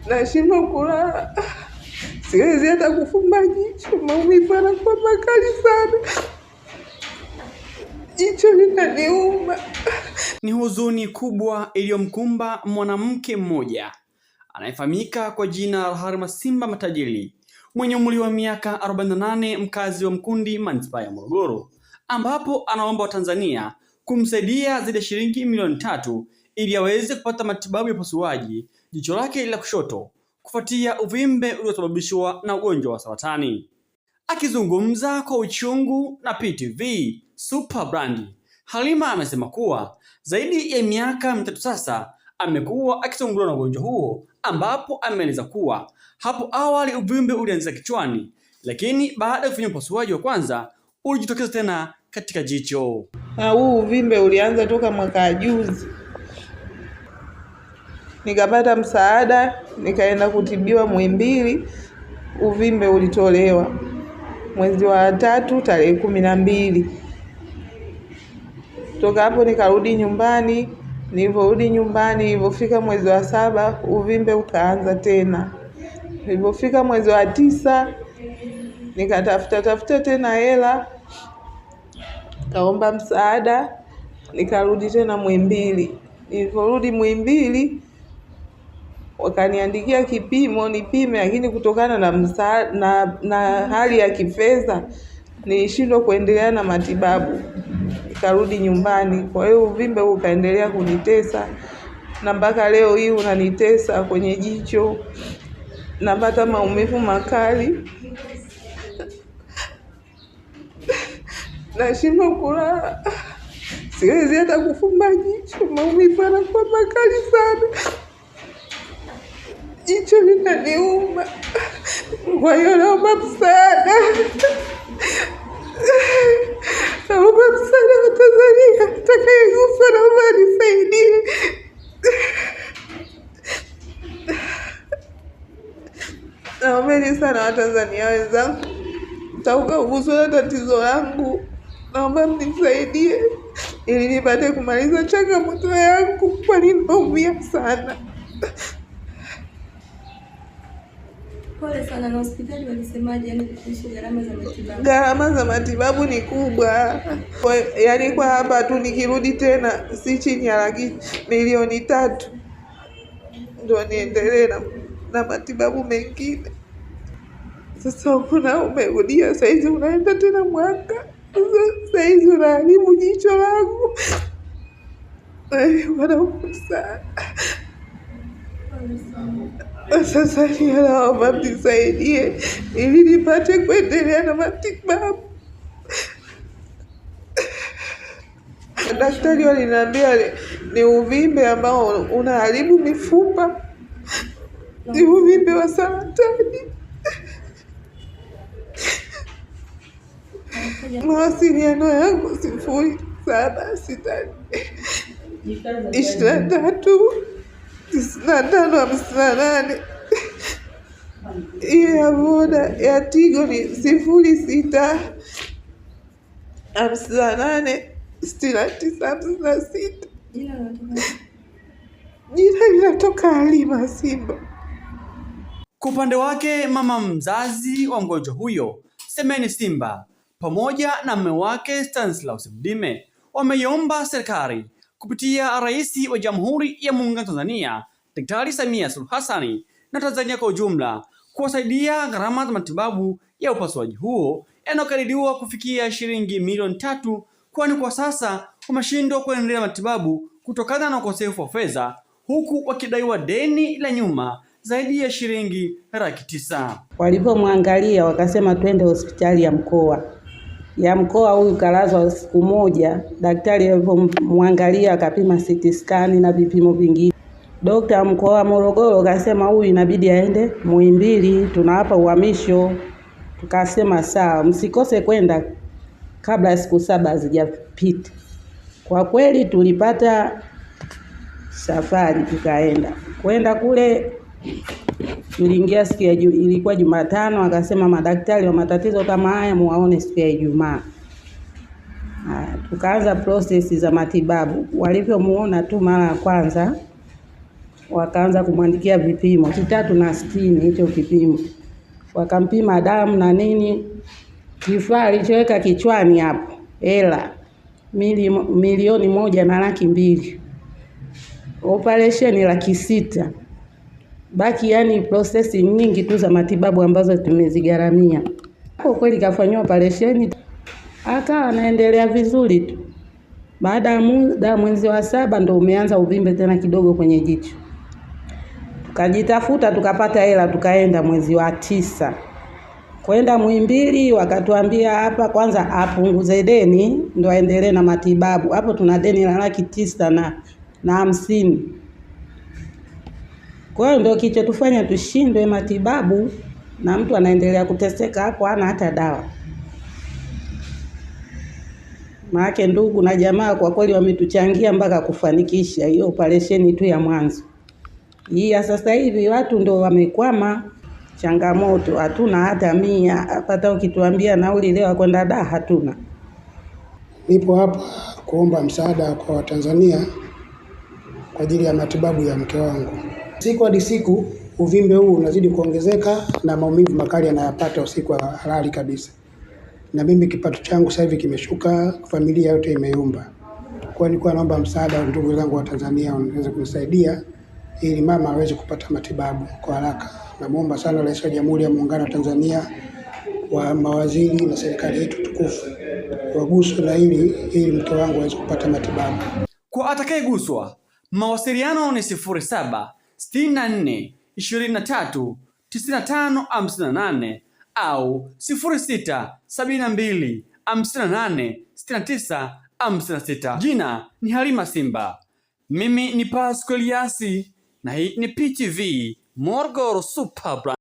nashindwa kulala, siwezi hata kufumba jicho, maumivu yanakuwa makali sana, jicho linaniuma. Ni huzuni kubwa iliyomkumba mwanamke mmoja anayefahamika kwa jina la Halima Simba Matajiri mwenye umri wa miaka 48, mkazi wa Mkundi, manispaa ya Morogoro, ambapo anaomba Watanzania kumsaidia zaidi ya shilingi milioni 3 ili aweze kupata matibabu ya upasuaji jicho lake la kushoto kufuatia uvimbe uliosababishwa na ugonjwa wa saratani. Akizungumza kwa uchungu na PTV Super Brand, Halima amesema kuwa zaidi ya miaka 3 sasa amekuwa akisumbuliwa na ugonjwa huo, ambapo ameeleza kuwa hapo awali uvimbe ulianza kichwani, lakini baada ya kufanya upasuaji wa kwanza ulijitokeza tena katika jicho. Huu uvimbe ulianza toka mwaka juzi. Nikapata msaada, nikaenda kutibiwa Muhimbili, uvimbe ulitolewa mwezi wa 3 tarehe 12. Toka hapo nikarudi nyumbani. Niliporudi nyumbani, nilipofika mwezi wa 7 uvimbe ukaanza tena. Nilipofika mwezi wa 9 nikatafuta tena hela, kaomba msaada, nikarudi tena Muhimbili. Niliporudi Muhimbili wakaniandikia kipimo nipime, lakini kutokana na hali ya kifedha nilishindwa kuendelea na matibabu, nikarudi nyumbani. Kwa hiyo uvimbe ukaendelea kunitesa na mpaka leo hii unanitesa kwenye jicho, napata maumivu makali, nashindwa kulala, siwezi hata kufumba jicho, maumivu yanakuwa makali sana, jicho linaniuma. Kwa hiyo naomba msaada, naomba msaada wa Tanzania, atakayegusa naomba nisaidie. Naombeni sana Watanzania wenzangu, mtakaoguswa na tatizo langu, naomba mnisaidie ili nipate kumaliza changamoto yangu, kwani naumia sana. Pole sana. Na hospitali walisemaje kuhusu gharama za matibabu? Gharama za matibabu ni kubwa. Yaani kwa hapa tu nikirudi tena si chini ya milioni 3 ndio niendelee na matibabu mengine. Sasa umerudia saizi unaenda tena mwaka. Saizi unaharibu jicho langu. Wanakusa. Sasa naomba mnisaidie ili nipate kuendelea na matibabu. Daktari waliniambia ni uvimbe ambao unaharibu mifupa, ni uvimbe wa saratani. Mawasiliano yangu 0764 23 9558. Ile ya Voda ya Tigo ni 06 58 69 56. Jina linatoka Halima Simba. Kwa upande wake mama mzazi wa mgonjwa huyo Semeni Simba pamoja na mume wake Stanislaus Mdime wameiomba serikali kupitia Rais wa Jamhuri ya Muungano wa Tanzania Daktari Samia Suluhu Hassan na Tanzania kwa ujumla kuwasaidia gharama za matibabu ya upasuaji huo yanayokadiriwa kufikia shilingi milioni 3, kwani kwa sasa wameshindwa kuendelea matibabu kutokana na ukosefu wa fedha, huku wakidaiwa deni la nyuma zaidi ya shilingi 900,000. Walipomwangalia wakasema twende hospitali ya mkoa. Huyu kalazwa siku moja. Daktari alipomwangalia akapima CT scan na vipimo vingine. Dokta mkoa wa Morogoro akasema huyu inabidi aende Muhimbili, tunawapa uhamisho. Tukasema sawa, msikose kwenda kabla siku 7 hazijapita. Kwa kweli tulipata safari, tukaenda kule. Tuliingia siku ya ilikuwa Jumatano, akasema madaktari wa matatizo kama haya muwaone siku ya Ijumaa. Tukaanza process za matibabu. Walivyomuona tu mara ya kwanza wakaanza kumwandikia vipimo 360 hicho kipimo, wakampima damu na nini. Kifaa alichoweka kichwani hapo hela milioni 1.2 operation 600,000 baki, yani processing nyingi tu za matibabu ambazo tumezigharamia. Kwa kweli kafanywa operation akawa anaendelea vizuri tu. Baada ya muda, mwezi wa 7 ndo umeanza uvimbe tena kidogo kwenye jicho. Tukajitafuta tukapata hela, tukaenda mwezi wa 9 kwenda Muhimbili, wakatuambia hapa kwanza apunguze deni ndo aendelee na matibabu. Hapo tuna deni la 950,000. Kwa hiyo ndio kilichotufanya tushindwe matibabu, na mtu anaendelea kuteseka hapo, hana hata dawa. Maana ndugu na jamaa kwa kweli wametuchangia mpaka kufanikisha hiyo operation tu ya mwanzo. Hii ya sasa hivi watu ndio wamekwama, changamoto, hatuna hata 100. Hata ukituambia nauli leo kwenda da hatuna. Nipo hapa kuomba msaada kwa Watanzania kwa ajili ya matibabu ya mke wangu. Siku hadi siku uvimbe huu unazidi kuongezeka na maumivu makali yanayapata usiku wa halali kabisa. Na mimi kipato changu sasa hivi kimeshuka, familia yote imeyumba. Kwa nilikuwa naomba msaada wa ndugu zangu wa Tanzania waweze kunisaidia ili mama aweze kupata matibabu kwa haraka. Namuomba sana Rais wa Jamhuri ya Muungano wa Tanzania, wa mawaziri na serikali yetu tukufu waguswe na ili mke wangu aweze kupata matibabu. Kwa atakayeguswa, mawasiliano ni 0764239558 au 0672586956. Jina ni Halima Simba. Mimi ni Pascal Yasi na hii ni PTV Morogoro Super Brand.